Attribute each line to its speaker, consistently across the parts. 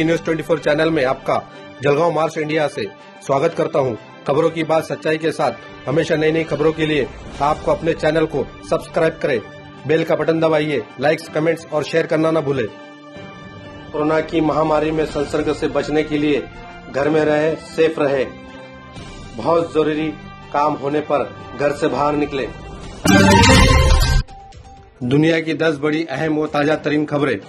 Speaker 1: News 24 channel में आपका जलगांव मार्च India से स्वागत करता हूं। खबरों की बात सच्चाई के साथ हमेशा नई नई खबरों के लिए आपको अपने चैनल को सब्सक्राइब करें, बेल का बटन दबाइए, लाइक्स, कमेंट्स और शेयर करना न भूलें। कोरोना की महामारी में संसर्ग से बचने के लिए घर में रहे, सेफ रहे, बहुत जरूरी काम होने पर घर से बाहर निकले। दुनिया की 10 बड़ी अहम व ताजा तरीन खबरें।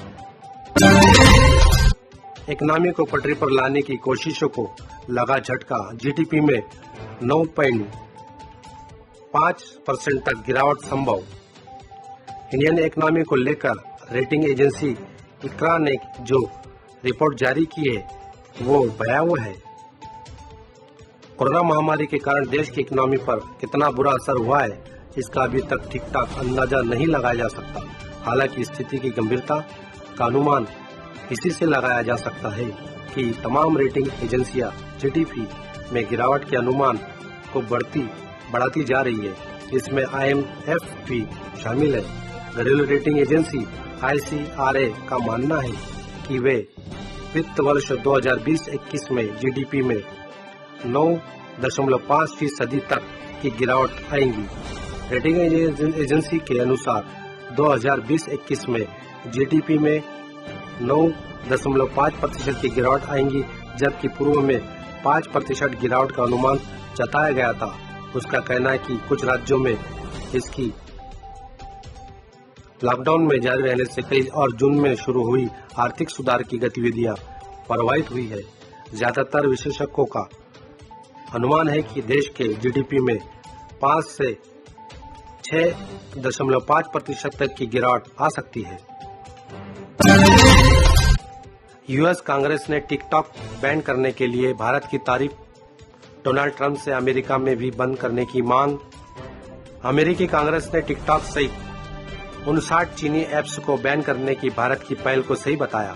Speaker 1: इकोनॉमी को पटरी पर लाने की कोशिशों को लगा झटका। जीडीपी में 9.5% तक गिरावट संभव। इंडियन इकोनॉमी को लेकर रेटिंग एजेंसी इक्रा ने जो रिपोर्ट जारी की है वो भयावह है। कोरोना महामारी के कारण देश की इकोनॉमी पर कितना बुरा असर हुआ है इसका अभी तक ठीक ठाक अंदाजा नहीं लगाया जा सकता। हालांकि स्थिति की गंभीरता का अनुमान इसी से लगाया जा सकता है कि तमाम रेटिंग एजेंसियां जीडीपी में गिरावट के अनुमान को बढ़ाती जा रही है। इसमें IMF भी शामिल है। घरेलू रेटिंग एजेंसी ICRA का मानना है कि वे वित्त वर्ष 2020-21 में जीडीपी में 9.5% तक की गिरावट आएगी। रेटिंग एजेंसी के अनुसार 2020-21 में जीडीपी में 9.5% की गिरावट आएगी, जबकि पूर्व में 5% गिरावट का अनुमान जताया गया था। उसका कहना है कि कुछ राज्यों में इसकी लॉकडाउन में जारी रहने से कई और जून में शुरू हुई आर्थिक सुधार की गतिविधियां प्रभावित हुई है। ज्यादातर विशेषज्ञों का अनुमान है कि देश के जीडीपी में 5 से 6.5% तक की गिरावट आ सकती है। यूएस कांग्रेस ने टिकटॉक बैन करने के लिए भारत की तारीफ। डोनाल्ड ट्रंप से अमेरिका में भी बंद करने की मांग। अमेरिकी कांग्रेस ने टिकटॉक सहित 59 चीनी ऐप्स को बैन करने की भारत की पहल को सही बताया।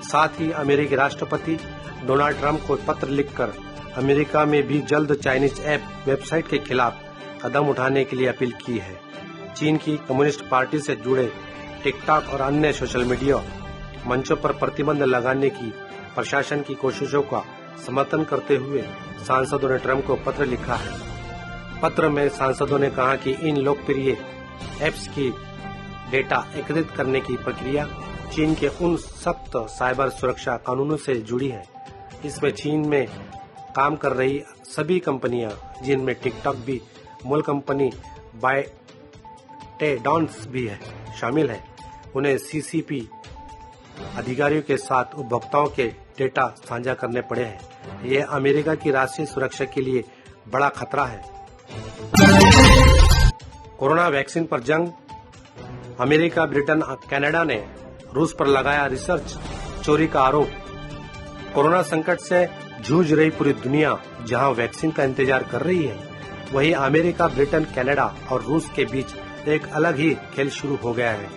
Speaker 1: साथ ही अमेरिकी राष्ट्रपति डोनाल्ड ट्रंप को पत्र लिखकर अमेरिका में भी जल्द चाइनीज ऐप वेबसाइट के खिलाफ कदम उठाने के लिए अपील की है। चीन की कम्युनिस्ट पार्टी से जुड़े टिकटॉक और अन्य सोशल मीडिया मंचों पर प्रतिबंध लगाने की प्रशासन की कोशिशों का समर्थन करते हुए सांसदों ने ट्रंप को पत्र लिखा है। पत्र में सांसदों ने कहा कि इन लोकप्रिय ऐप्स की डेटा एकत्रित करने की प्रक्रिया चीन के उन सख्त साइबर सुरक्षा कानूनों से जुड़ी है। इसमें चीन में काम कर रही सभी कंपनियां, जिनमें टिकटॉक भी मूल कंपनी बाइटेडांस भी है, शामिल है। उन्हें CCP अधिकारियों के साथ उपभोक्ताओं के डेटा साझा करने पड़े हैं। यह अमेरिका की राष्ट्रीय सुरक्षा के लिए बड़ा खतरा है। कोरोना वैक्सीन पर जंग। अमेरिका, ब्रिटेन, कनाडा ने रूस पर लगाया रिसर्च चोरी का आरोप। कोरोना संकट से जूझ रही पूरी दुनिया जहां वैक्सीन का इंतजार कर रही है, वहीं अमेरिका, ब्रिटेन, कनाडा और रूस के बीच एक अलग ही खेल शुरू हो गया है।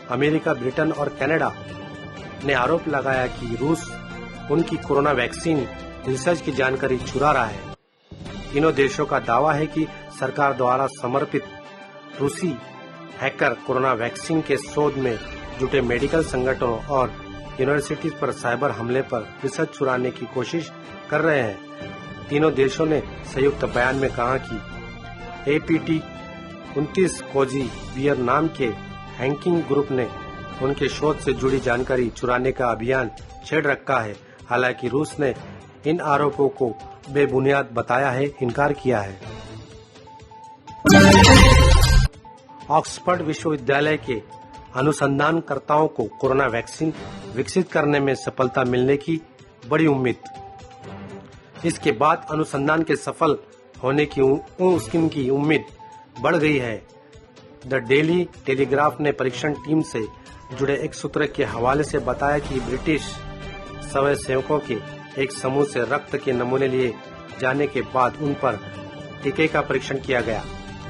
Speaker 1: अमेरिका, ब्रिटेन और कनाडा ने आरोप लगाया कि रूस उनकी कोरोना वैक्सीन रिसर्च की जानकारी चुरा रहा है। तीनों देशों का दावा है कि सरकार द्वारा समर्पित रूसी हैकर कोरोना वैक्सीन के शोध में जुटे मेडिकल संगठनों और यूनिवर्सिटी पर साइबर हमले पर रिसर्च चुराने की कोशिश कर रहे हैं। तीनों देशों ने संयुक्त बयान में कहा कि APT29 कोजी बियर नाम के हैकिंग ग्रुप ने उनके शोध से जुड़ी जानकारी चुराने का अभियान छेड़ रखा है। हालांकि रूस ने इन आरोपों को बेबुनियाद बताया है, इनकार किया है। ऑक्सफोर्ड विश्वविद्यालय के अनुसंधानकर्ताओं को कोरोना वैक्सीन विकसित करने में सफलता मिलने की बड़ी उम्मीद। इसके बाद अनुसंधान के सफल होने की उनकी उम्मीद बढ़ गई है। द डेली टेलीग्राफ ने परीक्षण टीम से जुड़े एक सूत्र के हवाले से बताया कि ब्रिटिश स्वयंसेवकों के एक समूह से रक्त के नमूने लिए जाने के बाद उन पर टीके का परीक्षण किया गया,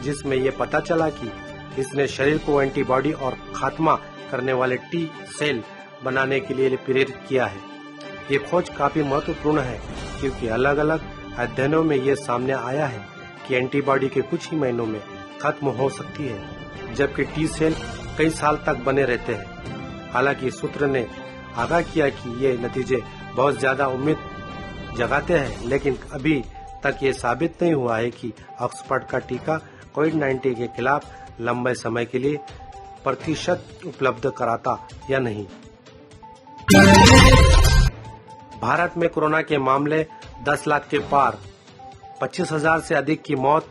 Speaker 1: जिसमें ये पता चला कि इसने शरीर को एंटीबॉडी और खात्मा करने वाले T सेल बनाने के लिए प्रेरित किया है। ये खोज काफी महत्वपूर्ण है क्योंकि अलग अलग अध्ययनों में ये सामने आया है कि एंटीबॉडी के कुछ ही महीनों में खत्म हो सकती है, जबकि T सेल कई साल तक बने रहते हैं। हालांकि सूत्र ने आगाह किया कि ये नतीजे बहुत ज्यादा उम्मीद जगाते हैं, लेकिन अभी तक ये साबित नहीं हुआ है कि ऑक्सफोर्ड का टीका कोविड-19 के खिलाफ लंबे समय के लिए प्रतिशत उपलब्ध कराता या नहीं। भारत में कोरोना के मामले 10 लाख के पार, 25,000 से अधिक की मौत,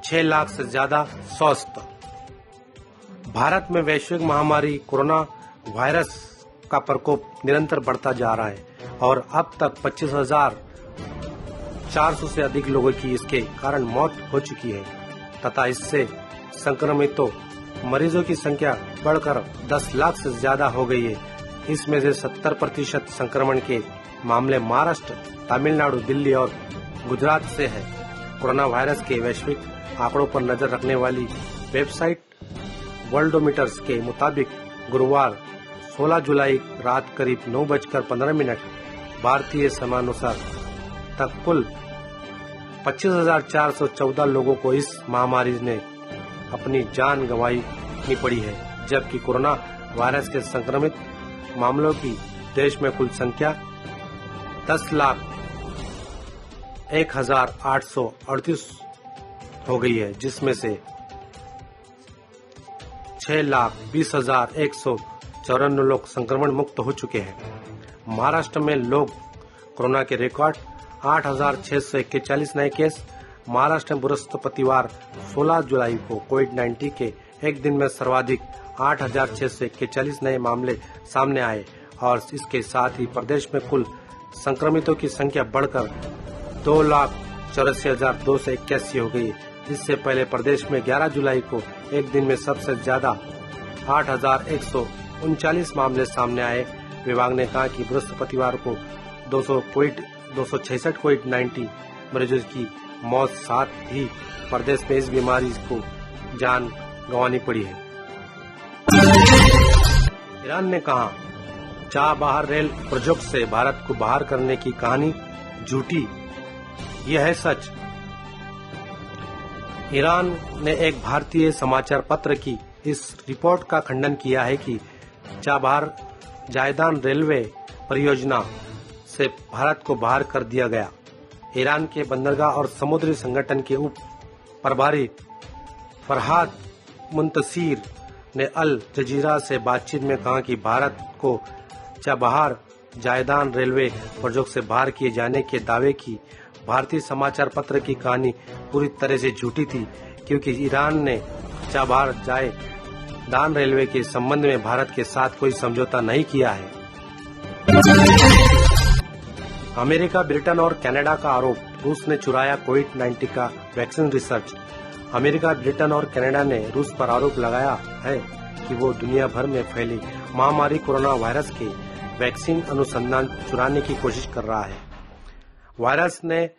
Speaker 1: 6 लाख से ज्यादा स्वस्थ। भारत में वैश्विक महामारी कोरोना वायरस का प्रकोप निरंतर बढ़ता जा रहा है और अब तक 25,400 से अधिक लोगों की इसके कारण मौत हो चुकी है तथा इससे संक्रमितों मरीजों की संख्या बढ़कर 10 लाख से ज्यादा हो गई है। इसमें से 70% संक्रमण के मामले महाराष्ट्र, तमिलनाडु, दिल्ली और गुजरात से है। कोरोना वायरस के वैश्विक आंकड़ों पर नजर रखने वाली वेबसाइट वर्ल्डोमीटर्स के मुताबिक गुरुवार 16 जुलाई रात करीब 9:15 भारतीय समयानुसार तक कुल 25,414 लोगों को इस महामारी ने अपनी जान गंवानी पड़ी है, जबकि कोरोना वायरस के संक्रमित मामलों की देश में कुल संख्या 10,01,838 हो गई है, जिसमें से 6,20,154 लोग संक्रमण मुक्त हो चुके हैं। महाराष्ट्र में लोग कोरोना के रिकॉर्ड 8,641 नए केस। महाराष्ट्र में बृहस्पतिवार 16 जुलाई को कोविड-19 के एक दिन में सर्वाधिक 8,641 नए मामले सामने आए और इसके साथ ही प्रदेश में कुल संक्रमितों की संख्या बढ़कर 2,84,281 हो गई। इससे पहले प्रदेश में 11 जुलाई को एक दिन में सबसे ज्यादा 8,139 मामले सामने आए। विभाग ने कहा कि बृहस्पतिवार को 266 कोविड-19 मरीजों की मौत, साथ ही प्रदेश में इस बीमारी को जान गंवानी पड़ी है। ईरान ने कहा, चाबहार रेल प्रोजेक्ट से भारत को बाहर करने की कहानी झूठी, यह है सच। ईरान ने एक भारतीय समाचार पत्र की इस रिपोर्ट का खंडन किया है कि चाबहार जायदान रेलवे परियोजना से भारत को बाहर कर दिया गया। ईरान के बंदरगाह और समुद्री संगठन के उप प्रभारी फरहाद मुंतसीर ने अल जजीरा से बातचीत में कहा कि भारत को चाबहार जायदान रेलवे प्रोजेक्ट से बाहर किए जाने के दावे की भारतीय समाचार पत्र की कहानी पूरी तरह से झूठी थी, क्योंकि ईरान ने चाबहार जायदान रेलवे के संबंध में भारत के साथ कोई समझौता नहीं किया है। अमेरिका, ब्रिटेन और कनाडा का आरोप, रूस ने चुराया कोविड-19 का वैक्सीन रिसर्च। अमेरिका, ब्रिटेन और कनाडा ने रूस पर आरोप लगाया है कि वो दुनिया भर में फैली महामारी कोरोना वायरस के वैक्सीन अनुसंधान चुराने की कोशिश कर रहा है। वायरस ने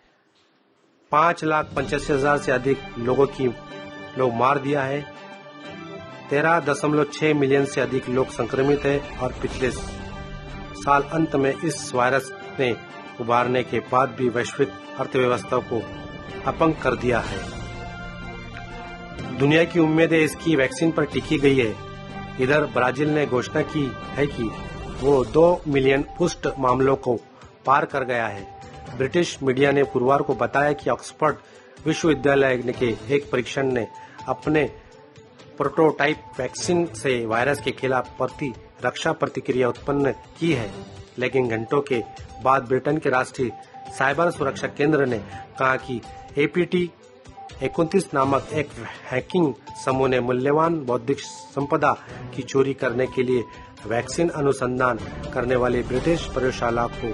Speaker 1: 5,85,000 से अधिक लोग मार दिया है। 13.6 मिलियन से अधिक लोग संक्रमित हैं और पिछले साल अंत में इस वायरस ने उभारने के बाद भी वैश्विक अर्थव्यवस्था को अपंग कर दिया है। दुनिया की उम्मीदें इसकी वैक्सीन पर टिकी गई है। इधर ब्राजील ने घोषणा की है कि वो 2 मिलियन पुष्ट मामलों को पार कर गया है। ब्रिटिश मीडिया ने गुरुवार को बताया कि ऑक्सफोर्ड विश्वविद्यालय के एक परीक्षण ने अपने प्रोटोटाइप वैक्सीन से वायरस के खिलाफ प्रतिरक्षा प्रतिक्रिया उत्पन्न की है, लेकिन घंटों के बाद ब्रिटेन के राष्ट्रीय साइबर सुरक्षा केंद्र ने कहा कि APT-29 नामक एक हैकिंग समूह ने मूल्यवान बौद्धिक संपदा की चोरी करने के लिए वैक्सीन अनुसंधान करने वाली ब्रिटिश प्रयोगशाला को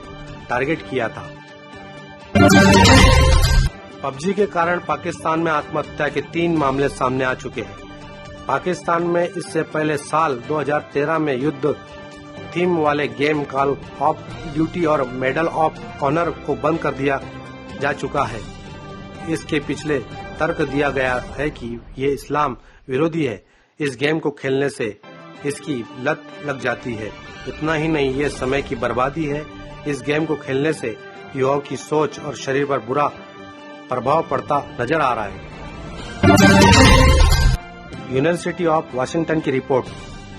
Speaker 1: टारगेट किया था। पबजी के कारण पाकिस्तान में आत्महत्या के 3 मामले सामने आ चुके हैं। पाकिस्तान में इससे पहले साल 2013 में युद्ध थीम वाले गेम कॉल ऑफ ड्यूटी और मेडल ऑफ ऑनर को बंद कर दिया जा चुका है। इसके पिछले तर्क दिया गया है कि ये इस्लाम विरोधी है। इस गेम को खेलने से इसकी लत लग जाती है। इतना ही नहीं, ये समय की बर्बादी है। इस गेम को खेलने से युवाओं की सोच और शरीर पर बुरा प्रभाव पड़ता नजर आ रहा है। यूनिवर्सिटी ऑफ वाशिंगटन की रिपोर्ट,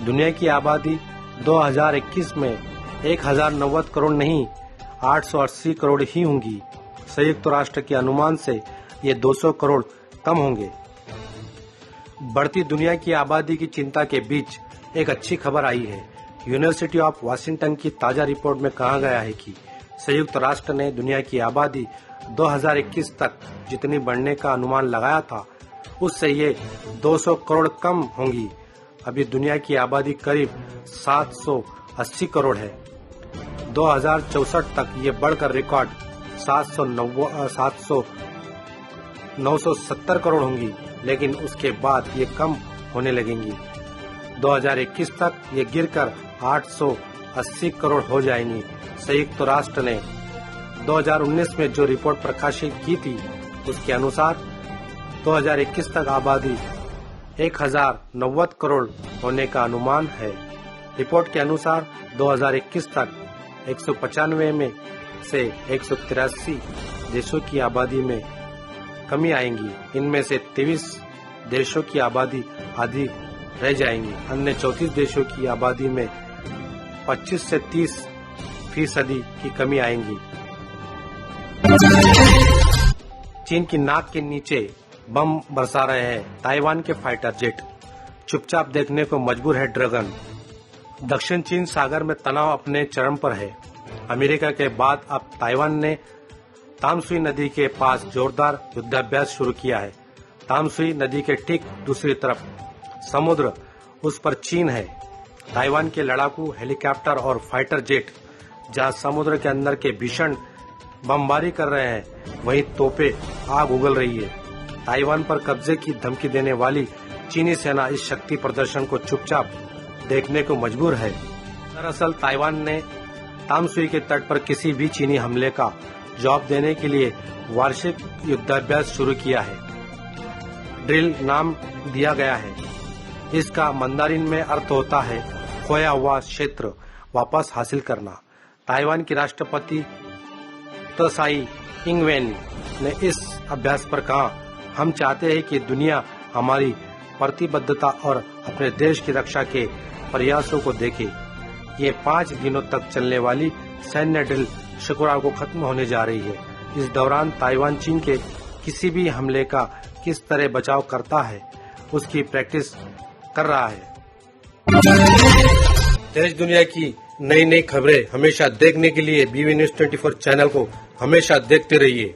Speaker 1: दुनिया की आबादी 2021 में 1,090 करोड़ नहीं 880 करोड़ ही होंगी। संयुक्त राष्ट्र के अनुमान से ये 200 करोड़ कम होंगे। बढ़ती दुनिया की आबादी की चिंता के बीच एक अच्छी खबर आई है। यूनिवर्सिटी ऑफ वाशिंगटन की ताजा रिपोर्ट में कहा गया है कि संयुक्त राष्ट्र ने दुनिया की आबादी 2021 तक जितनी बढ़ने का अनुमान लगाया था, उससे ये 200 करोड़ कम होंगी। अभी दुनिया की आबादी करीब 780 करोड़ है। 2064 तक ये बढ़कर रिकॉर्ड 970 करोड़ होंगी, लेकिन उसके बाद ये कम होने लगेंगी। 2021 तक ये गिरकर 880 करोड़ हो जाएंगी। संयुक्त राष्ट्र ने 2019 में जो रिपोर्ट प्रकाशित की थी, उसके अनुसार 2021 तक आबादी 1090 करोड़ होने का अनुमान है। रिपोर्ट के अनुसार 2021 तक 195 में से 183 देशों की आबादी में कमी आएगी। इनमें से 23 देशों की आबादी आधी रह जाएंगी। अन्य 34 देशों की आबादी में 25 से 30% की कमी आएगी। चीन की नाक के नीचे बम बरसा रहे हैं ताइवान के फाइटर जेट। चुपचाप देखने को मजबूर है ड्रैगन। दक्षिण चीन सागर में तनाव अपने चरम पर है। अमेरिका के बाद अब ताइवान ने तामसुई नदी के पास जोरदार युद्धाभ्यास शुरू किया है। तामसुई नदी के ठीक दूसरी तरफ समुद्र, उस पर चीन है। ताइवान के लड़ाकू हेलीकॉप्टर और फाइटर जेट जहां समुद्र के अंदर के भीषण बमबारी कर रहे हैं, वहीं तोपें आग उगल रही है। ताइवान पर कब्जे की धमकी देने वाली चीनी सेना इस शक्ति प्रदर्शन को चुपचाप देखने को मजबूर है। दरअसल ताइवान ने तामसुई के तट पर किसी भी चीनी हमले का जवाब देने के लिए वार्षिक युद्धाभ्यास शुरू किया है। ड्रिल नाम दिया गया है। इसका मंदारिन में अर्थ होता है खोया हुआ क्षेत्र वापस हासिल करना। ताइवान की राष्ट्रपति त्साई इंग-वेन ने इस अभ्यास पर कहा, हम चाहते हैं कि दुनिया हमारी प्रतिबद्धता और अपने देश की रक्षा के प्रयासों को देखे। ये 5 दिनों तक चलने वाली सैन्य ड्रिल शुक्रवार को खत्म होने जा रही है। इस दौरान ताइवान चीन के किसी भी हमले का किस तरह बचाव करता है, उसकी प्रैक्टिस कर रहा है। देश दुनिया की नई नई खबरें हमेशा देखने के लिए BV News 24 चैनल को हमेशा देखते रहिए।